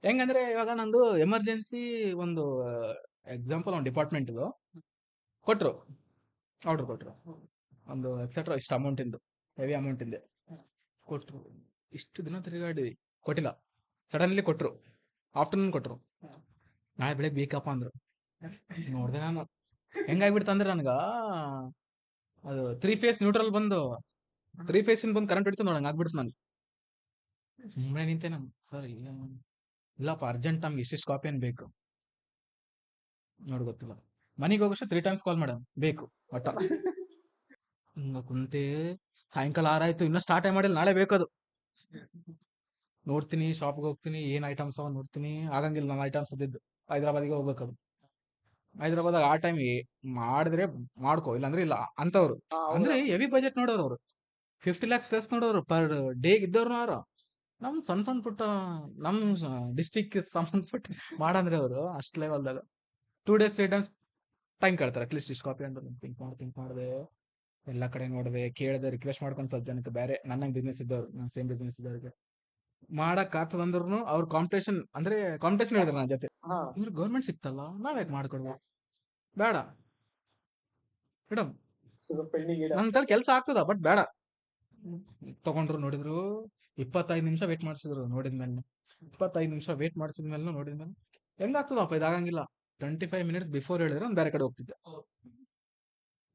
ಹೆಂಗಂದ್ರೆ ಇವಾಗ ನಂದು ಎಮರ್ಜೆನ್ಸಿ ಒಂದು ಎಕ್ಸಾಂಪಲ್ ಒಂದು ಡಿಪಾರ್ಟ್ಮೆಂಟ್ ಕೊಟ್ರು, ಆರ್ಡರ್ ಕೊಟ್ರು ಒಂದು ಎಕ್ಸೆಟ್ರಾ ಇಷ್ಟು ಅಮೌಂಟ್ ಇಂದು, ಹೆವಿ ಅಮೌಂಟ್ ಇಂದೆ ಕೊಟ್ರು. ಇಷ್ಟು ದಿನ ತಿರುಗಾಡಿದ್ವಿ, ಕೊಟ್ಟಿಲ್ಲ. ಸಡನ್ಲಿ ಕೊಟ್ರು, ಆಫ್ಟರ್ನೂನ್ ಕೊಟ್ರು. ನಾಳೆ ಬೆಳಗ್ಗೆ ಬೇಕಪ್ಪ ಅಂದ್ರು. ನೋಡ್ದೆ ನಾನು ಹೆಂಗಾಗ್ಬಿಡ್ತ ಅಂದ್ರೆ ನನ್ಗ ಅದು 3 ಫೇಸ್ ನ್ಯೂಟ್ರಲ್ ಬಂದು 3 ಫೇಸ್ ಬಂದು ಕರೆಂಟ್ ಹೊಡಿತು ನೋಡಂಗ್ ಆಗ್ಬಿಡ್ತು. ನಾನು ಸುಮ್ಮನೆ ನಿಂತೆ. ನಾನು ಸರ್ ಇಲ್ಲಪ್ಪ ಅರ್ಜೆಂಟ್ ನಮ್ಗೆ ಇಷ್ಟಿಷ್ಟು ಕಾಪಿ ಏನ್ ಬೇಕು ನೋಡಿ, ಗೊತ್ತಿಲ್ಲ. ಮನೆಗೆ ಹೋಗೋಷ್ಟು 3 ಟೈಮ್ಸ್ ಕಾಲ್ ಮಾಡೋಣ ಬೇಕು ಒಟ್ಟ. ಹಿಂಗ ಕುಂತೆ ಸಾಯಂಕಾಲ 6 ಆಯ್ತು, ಇನ್ನೂ ಸ್ಟಾರ್ಟ್ ಮಾಡಿಲ್ಲ, ನಾಳೆ ಬೇಕದು. ನೋಡ್ತೀನಿ, ಶಾಪ್ಗೆ ಹೋಗ್ತೀನಿ, ಏನ್ ಐಟಮ್ಸ್ ಅವ ನೋಡ್ತೀನಿ, ಆಗಂಗಿಲ್ಲ. ನನ್ನ ಐಟಮ್ಸ್ ಇದ್ದಿದ್ದು ಹೈದ್ರಾಬಾದಿಗೆ ಹೋಗ್ಬೇಕದು. ಹೈದ್ರಾಬಾದ್ ಆ ಟೈಮ್ ಮಾಡಿದ್ರೆ ಮಾಡ್ಕೋ, ಇಲ್ಲಾಂದ್ರೆ ಇಲ್ಲ ಅಂತವ್ರು. ಅಂದ್ರೆ ಹೆವಿ ಬಜೆಟ್ ನೋಡೋರು ಅವರು, 50 lakhs ಪ್ಲಸ್ ನೋಡೋರು ಪರ್ ಡೇ ಇದ್ದವ್ರು. ನಮ್ ಸಣ್ಣ ಸಣ್ಣ ಪುಟ್ಟ ನಮ್ ಡಿಸ್ಟಿಕ್ ಸಂಬಂಧಪಟ್ಟ ಮಾಡಂದ್ರೆ ಅವರು ಅಷ್ಟ್ ಲೆವೆಲ್ದಾಗ 2 days 3 times ಟೈಮ್ ಕೇಳ್ತಾರೆ. ಅಟ್ಲೀಸ್ಟ್ ಇಷ್ಟು ಕಾಪಿ ಅಂತ ಥಿಂಕ್ ಮಾಡಿದೆ, ಎಲ್ಲಾ ಕಡೆ ನೋಡಿದೆ, ಕೇಳಿದೆ, ರಿಕ್ವೆಸ್ಟ್ ಮಾಡ್ಕೊಂಡು ಸ್ವಲ್ಪ ಜನಕ್ಕೆ, ಬೇರೆ ನನ್ನ ಬಿಸ್ನೆಸ್ ಇದ್ದವ್ರು, ನನ್ನ ಸೇಮ್ ಬಿಸ್ನೆಸ್ ಇದ್ದವ್ರಿಗೆ ಮಾಡಕ್ ಆಗ್ತದ ಅಂದ್ರೂ ಅವ್ರ ಕಾಂಪಿಟೇಷನ್ ಹೇಳಿದ್ರು ನನ್ನ ಜೊತೆ. ಇವ್ರು ಗೌರ್ಮೆಂಟ್ ಸಿಕ್ತಲ್ಲ, ನಾವ್ಯಾಕೆ ಮಾಡ್ಕೊಡ್ಬೇಕು, ಬೇಡ ಮೇಡಮ್, ನನ್ನ ಕೆಲಸ ಆಗ್ತದ ಬಟ್ ಬೇಡ. ತಗೊಂಡ್ರು, ನೋಡಿದ್ರು, 25 ನಿಮಿಷ ವೇಟ್ ಮಾಡಿಸಿದ್ರು. ನೋಡಿದ್ಮೇಲೆ 25 ನಿಮಿಷ ವೇಟ್ ಮಾಡಿಸಿದ್ಮೇಲೆ ನೋಡಿದ್ಮೇಲೆ ಹೆಂಗಾಗ್ತದಪ್ಪ ಇದಾಗಂಗಿಲ್ಲ. 25 minutes ಬಿಫೋರ್ ಹೇಳಿದ್ರೆ ಒಂದ್ ಬೇರೆ ಕಡೆ ಹೋಗ್ತಿದ್ದೆ.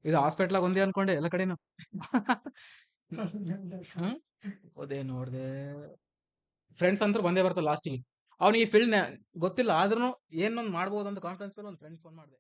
ಇದು ಹಾಸ್ಪಿಟ್ಲಾಗ ಒಂದೇ ಅನ್ಕೊಂಡೆ ಎಲ್ಲ ಕಡೆನು. ಅದೇ ನೋಡ್ದೆ, ಫ್ರೆಂಡ್ಸ್ ಅಂತೂ ಬಂದೇ ಬರ್ತಾರೆ ಲಾಸ್ಟಿಗೆ. ಅವ್ನಿಗೆ ಈ ಫೀಲ್ಡ್ ಗೊತ್ತಿಲ್ಲ, ಆದ್ರೂ ಏನೊಂದು ಮಾಡ್ಬೋದು ಅಂತ ಕಾನ್ಫಿಡೆನ್ಸ್ ಮೇಲೆ ಒಂದು ಫ್ರೆಂಡ್ ಫೋನ್ ಮಾಡಿದೆ.